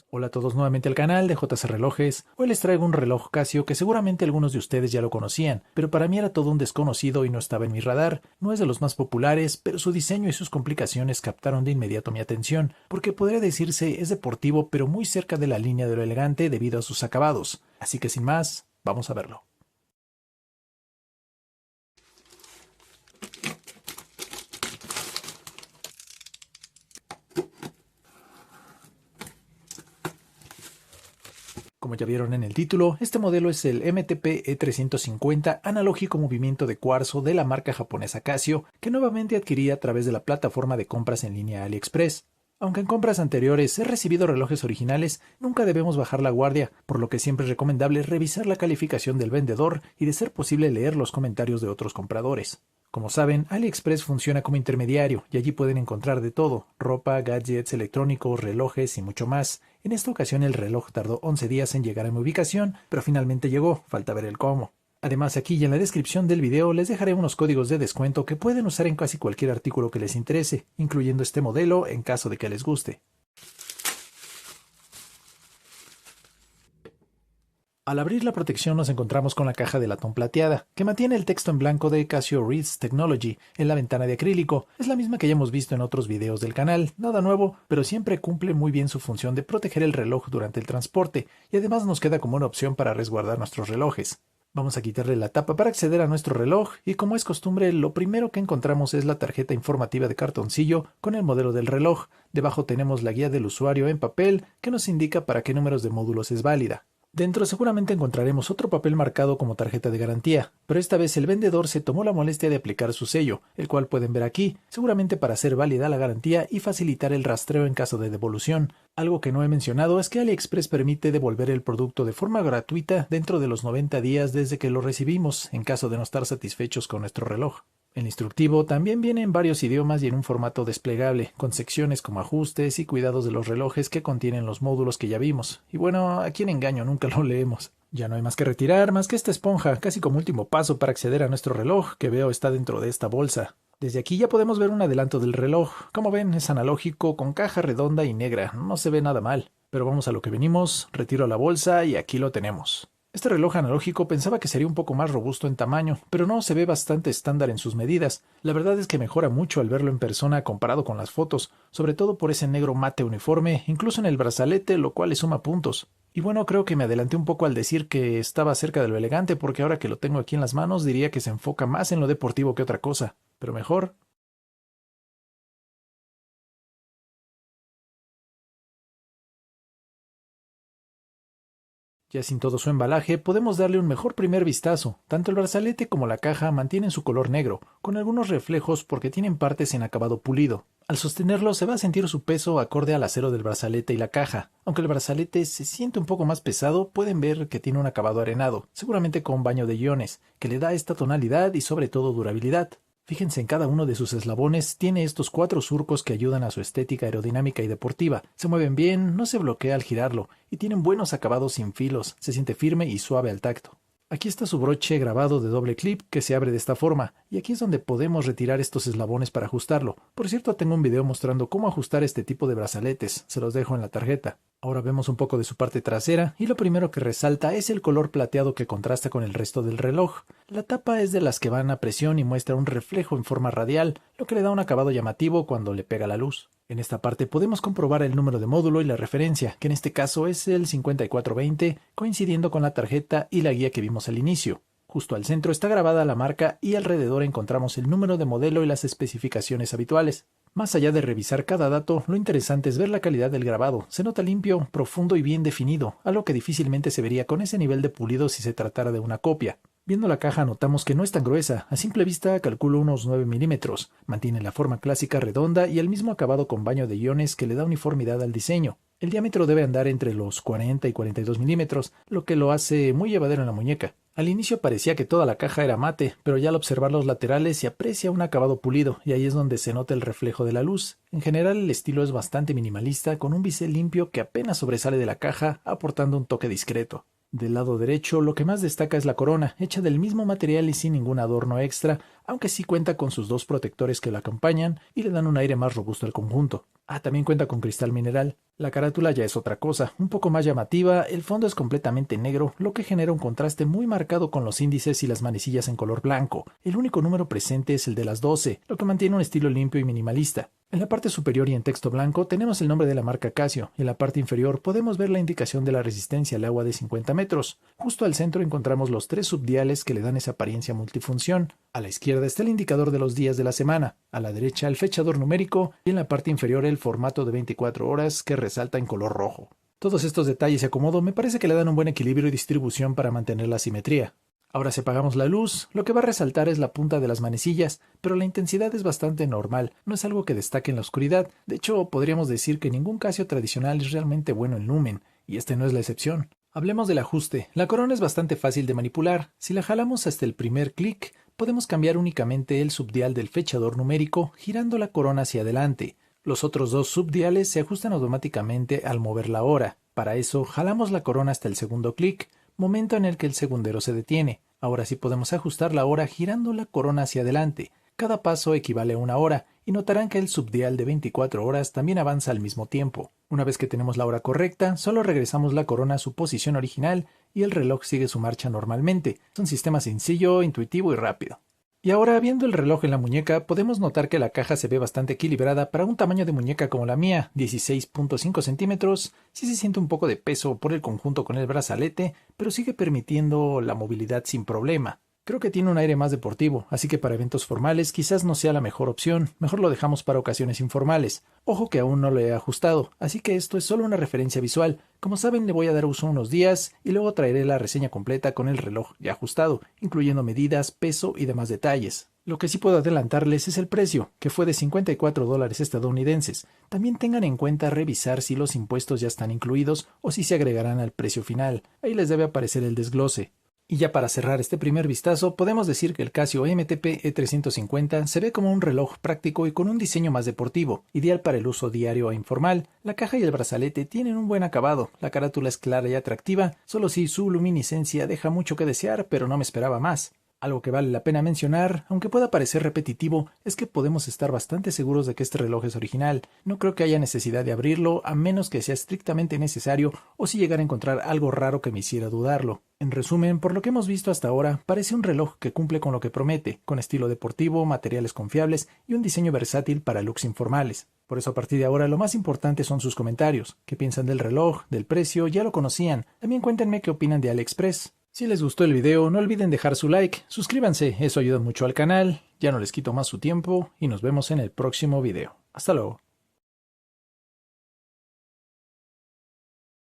Hola a todos nuevamente al canal de JC Relojes. Hoy les traigo un reloj Casio que seguramente algunos de ustedes ya lo conocían, pero para mí era todo un desconocido y no estaba en mi radar. No es de los más populares, pero su diseño y sus complicaciones captaron de inmediato mi atención, porque podría decirse es deportivo pero muy cerca de la línea de lo elegante debido a sus acabados. Así que sin más, vamos a verlo. Como ya vieron en el título, este modelo es el MTP E350 analógico movimiento de cuarzo de la marca japonesa Casio, que nuevamente adquirí a través de la plataforma de compras en línea AliExpress. Aunque en compras anteriores he recibido relojes originales, nunca debemos bajar la guardia, por lo que siempre es recomendable revisar la calificación del vendedor y de ser posible leer los comentarios de otros compradores. Como saben, AliExpress funciona como intermediario y allí pueden encontrar de todo: ropa, gadgets, electrónicos, relojes y mucho más. En esta ocasión el reloj tardó 11 días en llegar a mi ubicación, pero finalmente llegó, falta ver el cómo. Además, aquí y en la descripción del video les dejaré unos códigos de descuento que pueden usar en casi cualquier artículo que les interese, incluyendo este modelo en caso de que les guste. Al abrir la protección nos encontramos con la caja de latón plateada, que mantiene el texto en blanco de Casio Reads Technology en la ventana de acrílico. Es la misma que ya hemos visto en otros videos del canal, nada nuevo, pero siempre cumple muy bien su función de proteger el reloj durante el transporte, y además nos queda como una opción para resguardar nuestros relojes. Vamos a quitarle la tapa para acceder a nuestro reloj, y como es costumbre, lo primero que encontramos es la tarjeta informativa de cartoncillo con el modelo del reloj. Debajo tenemos la guía del usuario en papel que nos indica para qué números de módulos es válida. Dentro seguramente encontraremos otro papel marcado como tarjeta de garantía, pero esta vez el vendedor se tomó la molestia de aplicar su sello, el cual pueden ver aquí, seguramente para hacer válida la garantía y facilitar el rastreo en caso de devolución. Algo que no he mencionado es que AliExpress permite devolver el producto de forma gratuita dentro de los 90 días desde que lo recibimos, en caso de no estar satisfechos con nuestro reloj. El instructivo también viene en varios idiomas y en un formato desplegable, con secciones como ajustes y cuidados de los relojes que contienen los módulos que ya vimos. Y bueno, ¿a quién engaño? Nunca lo leemos. Ya no hay más que retirar, más que esta esponja, casi como último paso para acceder a nuestro reloj, que veo está dentro de esta bolsa. Desde aquí ya podemos ver un adelanto del reloj. Como ven, es analógico, con caja redonda y negra, no se ve nada mal. Pero vamos a lo que venimos, retiro la bolsa y aquí lo tenemos. Este reloj analógico pensaba que sería un poco más robusto en tamaño, pero no, se ve bastante estándar en sus medidas. La verdad es que mejora mucho al verlo en persona comparado con las fotos, sobre todo por ese negro mate uniforme, incluso en el brazalete, lo cual le suma puntos. Y bueno, creo que me adelanté un poco al decir que estaba cerca de lo elegante, porque ahora que lo tengo aquí en las manos diría que se enfoca más en lo deportivo que otra cosa. Pero mejor. Ya sin todo su embalaje, podemos darle un mejor primer vistazo. Tanto el brazalete como la caja mantienen su color negro, con algunos reflejos porque tienen partes en acabado pulido. Al sostenerlo se va a sentir su peso acorde al acero del brazalete y la caja. Aunque el brazalete se siente un poco más pesado, pueden ver que tiene un acabado arenado, seguramente con baño de iones, que le da esta tonalidad y sobre todo durabilidad. Fíjense, en cada uno de sus eslabones tiene estos 4 surcos que ayudan a su estética aerodinámica y deportiva. Se mueven bien, no se bloquea al girarlo, y tienen buenos acabados sin filos, se siente firme y suave al tacto. Aquí está su broche grabado de doble clip que se abre de esta forma, y aquí es donde podemos retirar estos eslabones para ajustarlo. Por cierto, tengo un video mostrando cómo ajustar este tipo de brazaletes, se los dejo en la tarjeta. Ahora vemos un poco de su parte trasera, y lo primero que resalta es el color plateado que contrasta con el resto del reloj. La tapa es de las que van a presión y muestra un reflejo en forma radial, lo que le da un acabado llamativo cuando le pega la luz. En esta parte podemos comprobar el número de módulo y la referencia, que en este caso es el 5420, coincidiendo con la tarjeta y la guía que vimos al inicio. Justo al centro está grabada la marca y alrededor encontramos el número de modelo y las especificaciones habituales. Más allá de revisar cada dato, lo interesante es ver la calidad del grabado. Se nota limpio, profundo y bien definido, algo que difícilmente se vería con ese nivel de pulido si se tratara de una copia. Viendo la caja notamos que no es tan gruesa, a simple vista calculo unos 9 milímetros, mantiene la forma clásica redonda y el mismo acabado con baño de iones que le da uniformidad al diseño. El diámetro debe andar entre los 40 y 42 milímetros, lo que lo hace muy llevadero en la muñeca. Al inicio parecía que toda la caja era mate, pero ya al observar los laterales se aprecia un acabado pulido y ahí es donde se nota el reflejo de la luz. En general el estilo es bastante minimalista, con un bisel limpio que apenas sobresale de la caja, aportando un toque discreto. Del lado derecho, lo que más destaca es la corona, hecha del mismo material y sin ningún adorno extra, aunque sí cuenta con sus 2 protectores que la acompañan y le dan un aire más robusto al conjunto. También cuenta con cristal mineral. La carátula ya es otra cosa, un poco más llamativa, el fondo es completamente negro, lo que genera un contraste muy marcado con los índices y las manecillas en color blanco. El único número presente es el de las 12, lo que mantiene un estilo limpio y minimalista. En la parte superior y en texto blanco tenemos el nombre de la marca Casio, y en la parte inferior podemos ver la indicación de la resistencia al agua de 50 metros. Justo al centro encontramos los 3 subdiales que le dan esa apariencia multifunción. A la izquierda está el indicador de los días de la semana, a la derecha el fechador numérico y en la parte inferior el formato de 24 horas que resalta en color rojo. Todos estos detalles y acomodo me parece que le dan un buen equilibrio y distribución para mantener la simetría. Ahora si apagamos la luz, lo que va a resaltar es la punta de las manecillas, pero la intensidad es bastante normal, no es algo que destaque en la oscuridad. De hecho, podríamos decir que ningún Casio tradicional es realmente bueno en lumen, y este no es la excepción. Hablemos del ajuste. La corona es bastante fácil de manipular. Si la jalamos hasta el primer clic, podemos cambiar únicamente el subdial del fechador numérico girando la corona hacia adelante. Los otros 2 subdiales se ajustan automáticamente al mover la hora. Para eso, jalamos la corona hasta el segundo clic, momento en el que el segundero se detiene. Ahora sí podemos ajustar la hora girando la corona hacia adelante. Cada paso equivale a 1 hora, y notarán que el subdial de 24 horas también avanza al mismo tiempo. Una vez que tenemos la hora correcta, solo regresamos la corona a su posición original y el reloj sigue su marcha normalmente. Es un sistema sencillo, intuitivo y rápido. Y ahora, viendo el reloj en la muñeca, podemos notar que la caja se ve bastante equilibrada para un tamaño de muñeca como la mía, 16.5 centímetros. Sí se siente un poco de peso por el conjunto con el brazalete, pero sigue permitiendo la movilidad sin problema. Creo que tiene un aire más deportivo, así que para eventos formales quizás no sea la mejor opción, mejor lo dejamos para ocasiones informales. Ojo que aún no lo he ajustado, así que esto es solo una referencia visual. Como saben, le voy a dar uso unos días y luego traeré la reseña completa con el reloj ya ajustado, incluyendo medidas, peso y demás detalles. Lo que sí puedo adelantarles es el precio, que fue de $54 estadounidenses. También tengan en cuenta revisar si los impuestos ya están incluidos o si se agregarán al precio final. Ahí les debe aparecer el desglose. Y ya para cerrar este primer vistazo, podemos decir que el Casio MTP E350 se ve como un reloj práctico y con un diseño más deportivo, ideal para el uso diario e informal. La caja y el brazalete tienen un buen acabado, la carátula es clara y atractiva, solo si su luminiscencia deja mucho que desear, pero no me esperaba más. Algo que vale la pena mencionar, aunque pueda parecer repetitivo, es que podemos estar bastante seguros de que este reloj es original. No creo que haya necesidad de abrirlo, a menos que sea estrictamente necesario o si llegara a encontrar algo raro que me hiciera dudarlo. En resumen, por lo que hemos visto hasta ahora, parece un reloj que cumple con lo que promete, con estilo deportivo, materiales confiables y un diseño versátil para looks informales. Por eso a partir de ahora lo más importante son sus comentarios. ¿Qué piensan del reloj, del precio? ¿Ya lo conocían? También cuéntenme qué opinan de AliExpress. Si les gustó el video, no olviden dejar su like, suscríbanse, eso ayuda mucho al canal, ya no les quito más su tiempo y nos vemos en el próximo video. Hasta luego.